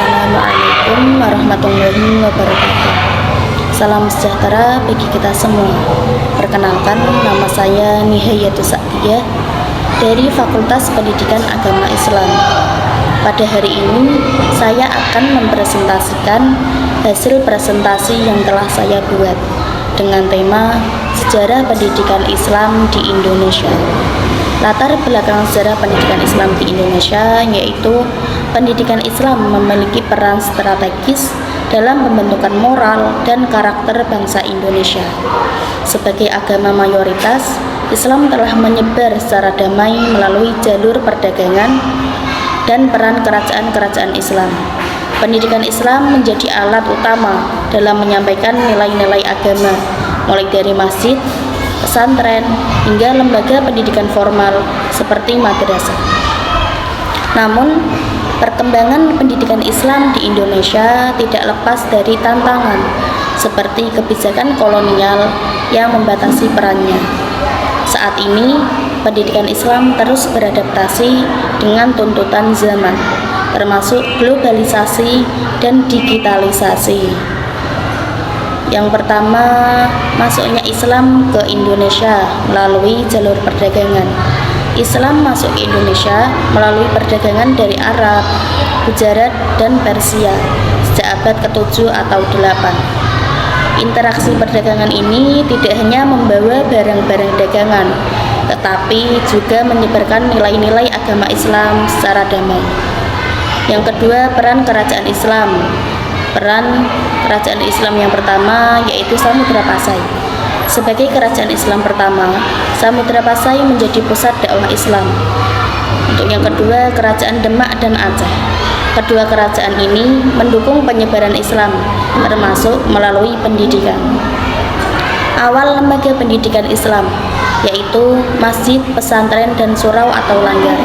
Assalamualaikum warahmatullahi wabarakatuh. Salam sejahtera bagi kita semua. Perkenalkan, nama saya Nihayatus Sa'diyah dari Fakultas Pendidikan Agama Islam. Pada hari ini saya akan mempresentasikan hasil presentasi yang telah saya buat dengan tema Sejarah Pendidikan Islam di Indonesia. Latar belakang sejarah pendidikan Islam di Indonesia yaitu pendidikan Islam memiliki peran strategis dalam pembentukan moral dan karakter bangsa Indonesia. Sebagai agama mayoritas, Islam telah menyebar secara damai melalui jalur perdagangan dan peran kerajaan-kerajaan Islam. Pendidikan Islam menjadi alat utama dalam menyampaikan nilai-nilai agama, mulai dari masjid, pesantren, hingga lembaga pendidikan formal seperti madrasah. Namun, perkembangan pendidikan Islam di Indonesia tidak lepas dari tantangan seperti kebijakan kolonial yang membatasi perannya. Saat ini, pendidikan Islam terus beradaptasi dengan tuntutan zaman, termasuk globalisasi dan digitalisasi. Yang pertama, masuknya Islam ke Indonesia melalui jalur perdagangan. Islam masuk ke Indonesia melalui perdagangan dari Arab, Gujarat, dan Persia sejak abad ke-7 atau 8. Interaksi perdagangan ini tidak hanya membawa barang-barang dagangan, tetapi juga menyebarkan nilai-nilai agama Islam secara damai. Yang kedua, peran kerajaan Islam. Peran kerajaan Islam yang pertama yaitu Samudra Pasai. Sebagai kerajaan Islam pertama, Samudra Pasai menjadi pusat dakwah Islam. Untuk yang kedua, kerajaan Demak dan Aceh. Kedua kerajaan ini mendukung penyebaran Islam, termasuk melalui pendidikan. Awal lembaga pendidikan Islam yaitu masjid, pesantren, dan surau atau langgar.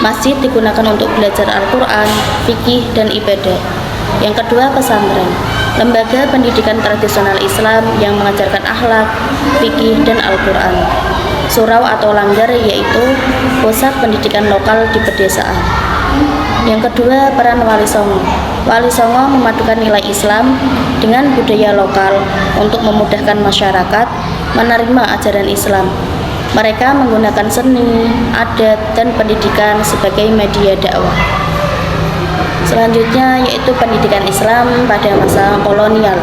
Masjid digunakan untuk belajar Al-Quran, fikih, dan ibadah. Yang kedua, pesantren, lembaga pendidikan tradisional Islam yang mengajarkan akhlak, fikih, dan Al-Quran. Surau atau langgar yaitu pusat pendidikan lokal di pedesaan. Yang kedua, peran Wali Songo. Wali Songo memadukan nilai Islam dengan budaya lokal untuk memudahkan masyarakat menerima ajaran Islam. Mereka menggunakan seni, adat, dan pendidikan sebagai media dakwah. Selanjutnya yaitu pendidikan Islam pada masa kolonial,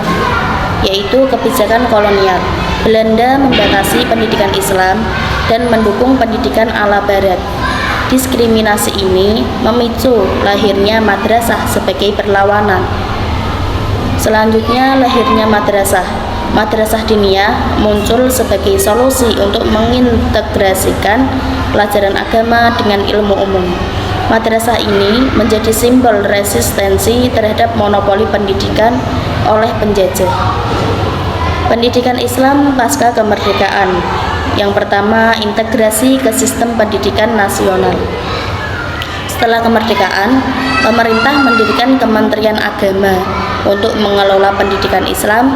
yaitu kebijakan kolonial. Belanda membatasi pendidikan Islam dan mendukung pendidikan ala barat. Diskriminasi ini memicu lahirnya madrasah sebagai perlawanan. Selanjutnya lahirnya madrasah. Madrasah diniyah muncul sebagai solusi untuk mengintegrasikan pelajaran agama dengan ilmu umum. Madrasah ini menjadi simbol resistensi terhadap monopoli pendidikan oleh penjajah. Pendidikan Islam pasca kemerdekaan. Yang pertama, integrasi ke sistem pendidikan nasional. Setelah kemerdekaan, pemerintah mendirikan Kementerian Agama untuk mengelola pendidikan Islam.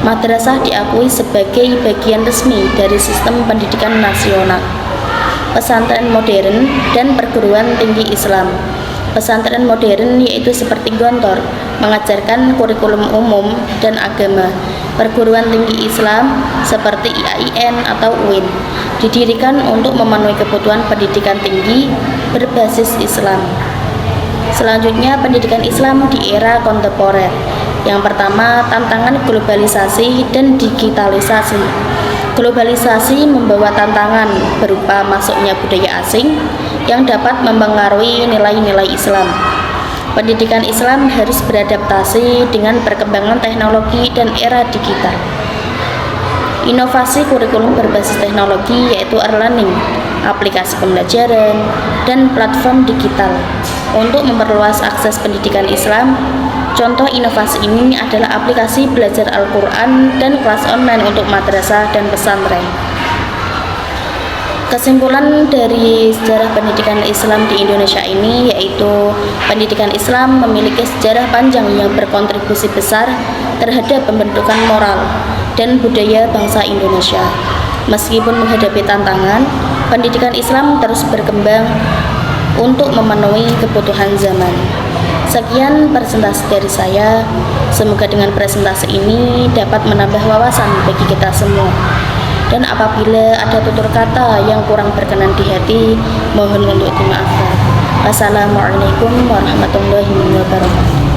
Madrasah diakui sebagai bagian resmi dari sistem pendidikan nasional. Pesantren modern dan perguruan tinggi Islam. Pesantren modern yaitu seperti Gontor, mengajarkan kurikulum umum dan agama. Perguruan tinggi Islam seperti IAIN atau UIN didirikan untuk memenuhi kebutuhan pendidikan tinggi berbasis Islam. Selanjutnya, pendidikan Islam di era kontemporer. Yang pertama, tantangan globalisasi dan digitalisasi. Globalisasi membawa tantangan berupa masuknya budaya asing yang dapat mempengaruhi nilai-nilai Islam. Pendidikan Islam harus beradaptasi dengan perkembangan teknologi dan era digital. Inovasi kurikulum berbasis teknologi yaitu e-learning, aplikasi pembelajaran, dan platform digital untuk memperluas akses pendidikan Islam. Contoh inovasi ini adalah aplikasi belajar Al-Quran dan kelas online untuk madrasah dan pesantren. Kesimpulan dari sejarah pendidikan Islam di Indonesia ini yaitu pendidikan Islam memiliki sejarah panjang yang berkontribusi besar terhadap pembentukan moral dan budaya bangsa Indonesia. Meskipun menghadapi tantangan, pendidikan Islam terus berkembang untuk memenuhi kebutuhan zaman. Sekian presentasi dari saya. Semoga dengan presentasi ini dapat menambah wawasan bagi kita semua. Dan apabila ada tutur kata yang kurang berkenan di hati, mohon untuk dimaafkan. Wassalamualaikum warahmatullahi wabarakatuh.